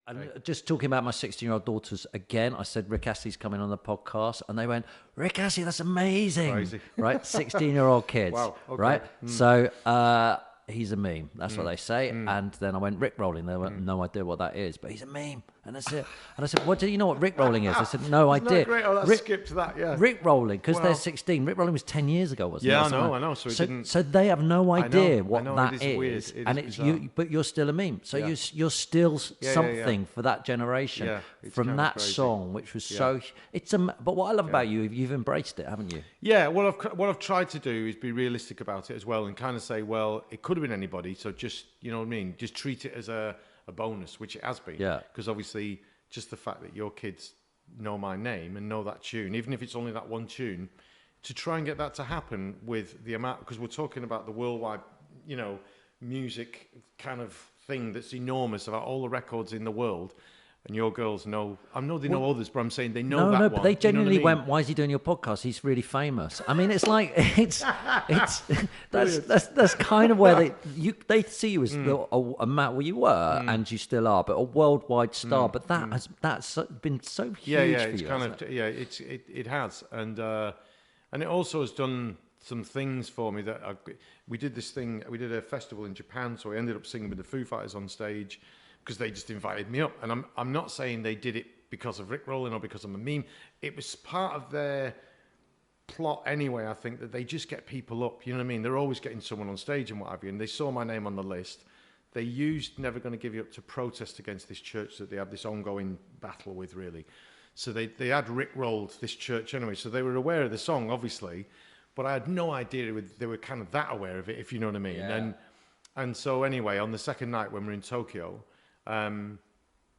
And just talking about my 16-year-old daughters again, I said Rick Astley's coming on the podcast, and they went, "Rick Astley, that's amazing!" Crazy. Right, 16-year-old kids. Wow. Okay. Right. So he's a meme. That's what they say. And then I went Rickrolling. They went, no idea what that is, but he's a meme, and that's it. And I said, "What do you know what Rickrolling is?" They said, "No Isn't idea." that great? Oh, let's skip to that. Yeah. Rickrolling, because Well, they're 16. Rickrolling was 10 years ago, wasn't it? Yeah, Or something? I know. So it didn't. So they have no idea I what know, that it is weird. It and is it's bizarre. you, but you're still a meme. So Yeah. you're still Yeah. something for that generation Yeah, it's from kind of that crazy. song, which was so. It's but what I love about you've embraced it, haven't you? Yeah, what I've tried to do is be realistic about it as well, and kind of say, well, it could have been anybody, so just, you know what I mean, just treat it as a bonus, which it has been. Yeah. Because obviously, just the fact that your kids know my name and know that tune, even if it's only that one tune, to try and get that to happen with the amount, because we're talking about the worldwide, you know, music kind of thing that's enormous about all the records in the world. And your girls know, I know they know others, but I'm saying they know that one. But they genuinely you know what I mean? went, "Why is he doing your podcast? He's really famous." I mean, it's like that's kind of where they see you as a Matt, well, you were, and you still are, but a worldwide star. But that's been so huge for it's you. kind of it has, and it also has done some things for me that we did a festival in Japan, so I ended up singing with the Foo Fighters on stage, because they just invited me up. And I'm not saying they did it because of Rickrolling or because I'm a meme. It was part of their plot anyway, I think, that they just get people up. You know what I mean? They're always getting someone on stage and what have you. And they saw my name on the list. They used Never Gonna Give You Up to protest against this church that they have this ongoing battle with, really. So they had Rickrolled this church anyway. So they were aware of the song, obviously. But I had no idea they were kind of that aware of it, if you know what I mean. Yeah. And so anyway, on the second night when we were in Tokyo,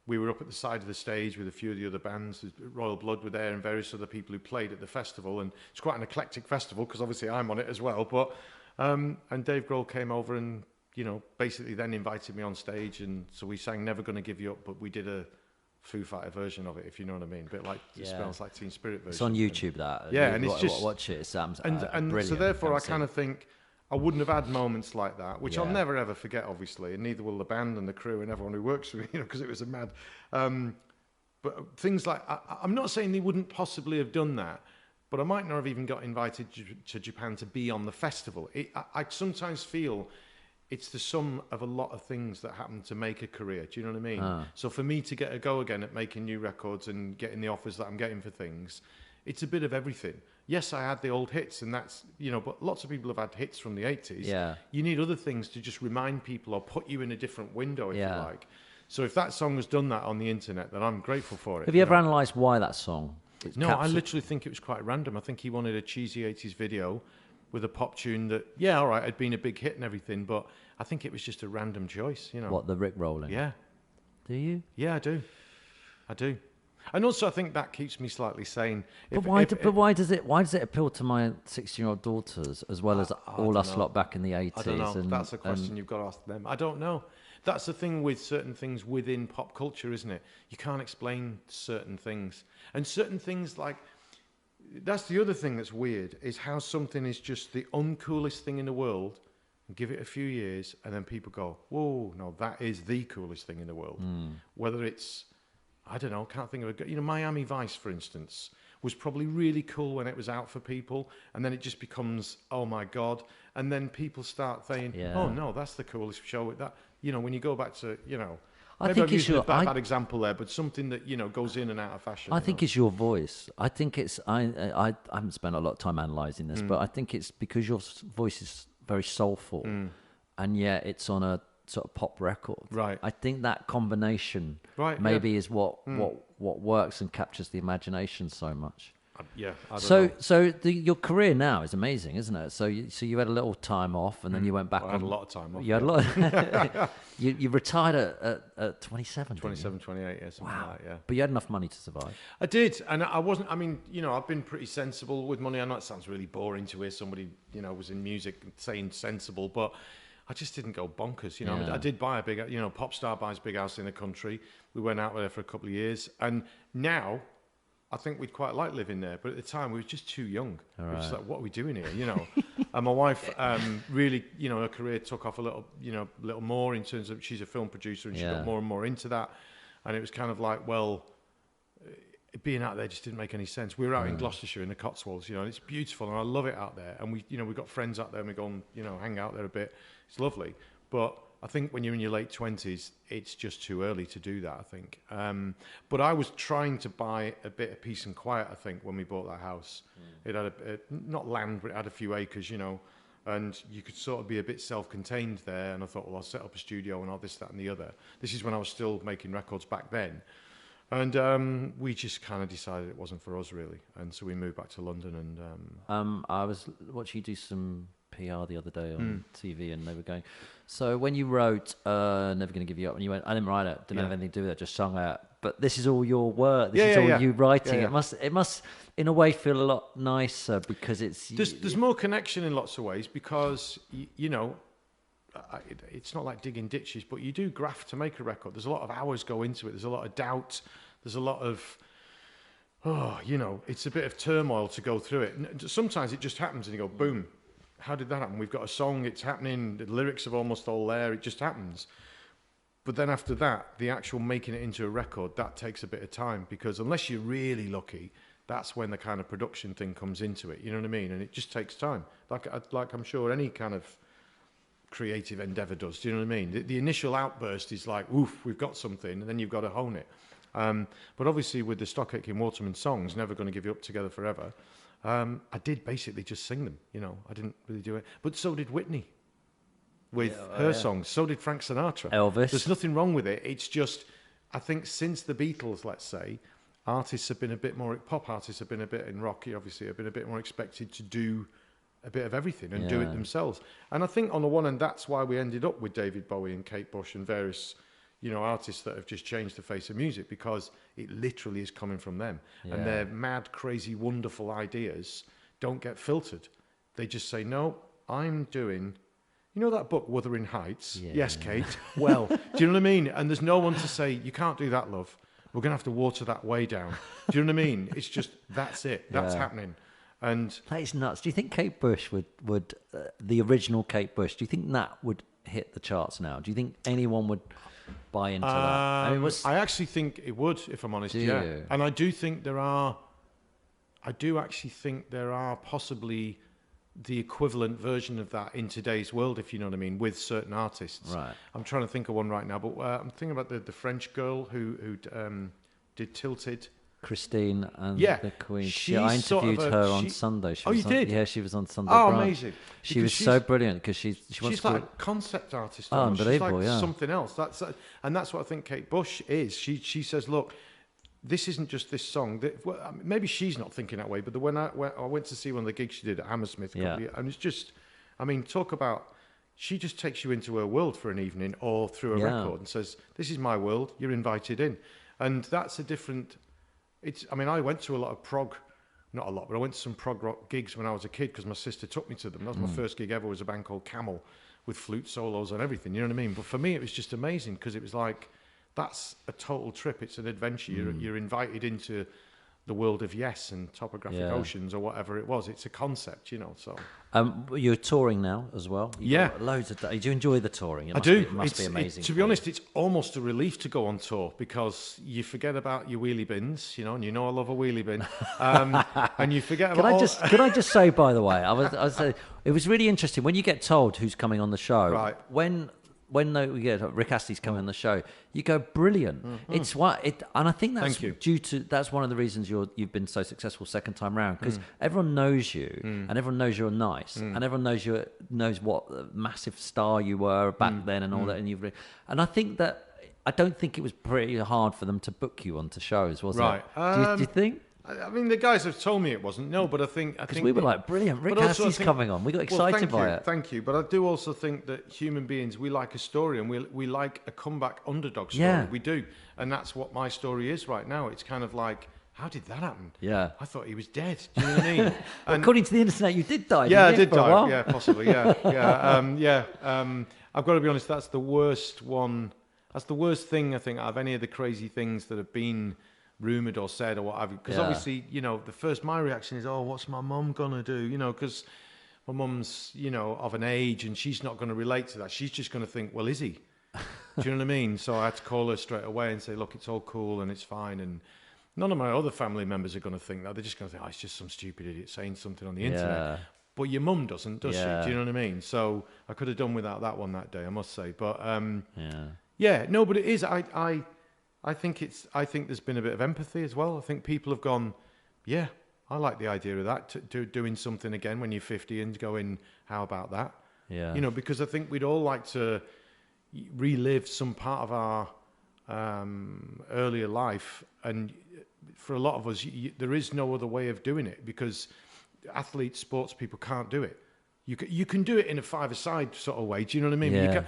we were up at the side of the stage with a few of the other bands. Royal Blood were there and various other people who played at the festival. And it's quite an eclectic festival because obviously I'm on it as well. But and Dave Grohl came over and, you know, basically then invited me on stage. And so we sang Never Gonna Give You Up, but we did a Foo Fighter version of it, if you know what I mean. A bit like It Smells Like Teen Spirit version. It's on YouTube, that. Yeah, and it's just... Watch it. Sam's and brilliant. so therefore I kind of think I wouldn't have had moments like that, which I'll Yeah. never ever forget, obviously, and neither will the band and the crew and everyone who works with me, you know, because it was a mad. But things like I'm not saying they wouldn't possibly have done that, but I might not have even got invited to Japan to be on the festival. I sometimes feel it's the sum of a lot of things that happen to make a career. Do you know what I mean? So for me to get a go again at making new records and getting the offers that I'm getting for things, it's a bit of everything. Yes, I had the old hits, and that's, you know, but lots of people have had hits from the 80s. Yeah. You need other things to just remind people or put you in a different window, if Yeah. you like. So if that song has done that on the internet, then I'm grateful for it. Have you ever know? analysed why that song? No, I literally think it was quite random. I think he wanted a cheesy 80s video with a pop tune that, yeah, all right, had been a big hit and everything, but I think it was just a random choice, you know. What, the Rickrolling? Yeah. Do you? Yeah, I do. And also, I think that keeps me slightly sane. But why does it appeal to my 16-year-old daughters as well as all us lot back in the 80s? I don't know. That's a question you've got to ask them. I don't know. That's the thing with certain things within pop culture, isn't it? You can't explain certain things. And certain things like... That's the other thing that's weird, is how something is just the uncoolest thing in the world, and give it a few years, and then people go, whoa, no, that is the coolest thing in the world. Whether it's... I don't know, can't think of Miami Vice, for instance, was probably really cool when it was out for people, and then it just becomes, oh my God, and then people start saying, oh no, that's the coolest show with that. You know, when you go back to, you know, maybe I'm using a bad example there, but something that, you know, goes in and out of fashion. I think it's your voice. I think it's, I haven't spent a lot of time analysing this, but I think it's because your voice is very soulful, and yet it's on a sort of pop record. Right. I think that combination is what works and captures the imagination so much. Yeah. I don't know. Your career now is amazing, isn't it? So you had a little time off, and then you went back. I had a lot of time off. You had a lot. You retired at 27. 27, 28, yeah, something like that, yeah. But you had enough money to survive. I did, and I wasn't. I mean, you know, I've been pretty sensible with money. I know it sounds really boring to hear somebody, you know, was in music saying sensible, but I just didn't go bonkers, you know. Yeah. I did buy a big, you know, pop star buys a big house in the country. We went out there for a couple of years, and now I think we'd quite like living there. But at the time, we were just too young. We were just like, what are we doing here, you know? And my wife really, you know, her career took off a little more in terms of she's a film producer, and she got more and more into that. And it was kind of like, well, being out there just didn't make any sense. We were out in Gloucestershire in the Cotswolds, and it's beautiful and I love it out there. And we've got friends out there and we go and, hang out there a bit. It's lovely. But I think when you're in your late 20s, it's just too early to do that, I think. But I was trying to buy a bit of peace and quiet, I think, when we bought that house. It had not land, but it had a few acres, and you could sort of be a bit self-contained there. And I thought, well, I'll set up a studio and all this, that and the other. This is when I was still making records back then. And we just kind of decided it wasn't for us, really. And so we moved back to London. And I was watching you do some PR the other day on TV, and they were going, so when you wrote Never Gonna Give You Up, and you went, I didn't write it, didn't have anything to do with it, just sung it. But this is all your work. This is all you writing. Yeah. It must, in a way, feel a lot nicer because it's... There's more connection in lots of ways because, it's not like digging ditches, but you do graft to make a record. There's a lot of hours go into it. There's a lot of doubt. There's a lot of, it's a bit of turmoil to go through it. And sometimes it just happens and you go, boom, how did that happen? We've got a song, it's happening, the lyrics are almost all there, it just happens. But then after that, the actual making it into a record, that takes a bit of time because unless you're really lucky, that's when the kind of production thing comes into it. You know what I mean? And it just takes time. Like I'm sure any kind of creative endeavor does. Do you know what I mean? The initial outburst is like, oof, we've got something, and then you've got to hone it. But obviously with the Stockaking Waterman songs, Never Gonna Give You Up, Together Forever, I did basically just sing them. I didn't really do it. But so did Whitney with her songs. So did Frank Sinatra. Elvis. There's nothing wrong with it. It's just, I think since the Beatles, let's say, artists have been a bit more, pop artists have been a bit, and rock obviously have been a bit more expected to do a bit of everything and do it themselves. And I think on the one hand, that's why we ended up with David Bowie and Kate Bush and various, artists that have just changed the face of music because it literally is coming from them. Yeah. And their mad, crazy, wonderful ideas don't get filtered. They just say, no, I'm doing... that book, Wuthering Heights? Yeah. Yes, Kate. Well, do you know what I mean? And there's no one to say, you can't do that, love. We're going to have to water that way down. Do you know what I mean? It's just, that's it. That's happening. And that is nuts. Do you think Kate Bush would the original Kate Bush, do you think that would hit the charts now? Do you think anyone would buy into that? I actually think it would, if I'm honest. Yeah. You? And I do actually think there are possibly the equivalent version of that in today's world, if you know what I mean, with certain artists. Right. I'm trying to think of one right now, but I'm thinking about the French girl who did Tilted. Christine and the Queen. I interviewed her on Sunday. You did? Yeah, she was on Sunday. Oh, amazing! She was so brilliant because she's like a concept artist. Oh, unbelievable! She's like something else. That's what I think Kate Bush is. She says, look, this isn't just this song. Maybe she's not thinking that way, but when I went to see one of the gigs she did at Hammersmith, and it's just, talk about. She just takes you into her world for an evening or through a record and says, "This is my world. You're invited in," and that's a different. I went to a lot of prog, not a lot, but I went to some prog rock gigs when I was a kid because my sister took me to them. That was my first gig ever, was a band called Camel with flute solos and everything, you know what I mean? But for me, it was just amazing because it was like, that's a total trip. It's an adventure. You're invited into the world of Yes and Topographic Oceans or whatever it was. It's a concept, so. You're touring now as well. You've got loads of. Do you enjoy the touring? I do. It must be amazing. To be honest, it's almost a relief to go on tour because you forget about your wheelie bins, and I love a wheelie bin, and you forget about. Could I just say, by the way, it was really interesting when you get told who's coming on the show. Right. When we get Rick Astley's coming on the show, you go brilliant. Mm-hmm. And I think that's that's one of the reasons you've been so successful second time round because everyone knows you and everyone knows you're nice and everyone knows what massive star you were back then and all that. And I think that I don't think it was pretty hard for them to book you onto shows, was it? Do you think? The guys have told me it wasn't. No, but I think because we were like, brilliant. Rick Astley's coming on. We got excited by it. Thank you. But I do also think that human beings, we like a story, and we like a comeback underdog story. Yeah. We do, and that's what my story is right now. It's kind of like, how did that happen? Yeah. I thought he was dead. Do you know what I mean? According to the internet, you did die. Yeah, I did die. Yeah, possibly. Yeah. I've got to be honest. That's the worst one. That's the worst thing I think out of any of the crazy things that have been rumoured or said or what have you, because obviously my reaction is, oh, what's my mum gonna do, because my mum's of an age and she's not going to relate to that. She's just going to think, well, is he? Do you know what I mean? So I had to call her straight away and say, look, it's all cool and it's fine. And none of my other family members are going to think that. They're just going to think, oh, it's just some stupid idiot saying something on the internet. But your mum doesn't, does she? Do you know what I mean? So I could have done without that one that day, I must say. But no, but it is. I think there's been a bit of empathy as well. I think people have gone, yeah, I like the idea of that, doing something again when you're 50 and going, how about that? Yeah. You know, because I think we'd all like to relive some part of our earlier life. And for a lot of us, there is no other way of doing it because athletes, sports people can't do it. You can do it in a five-a-side sort of way. Do you know what I mean? Yeah.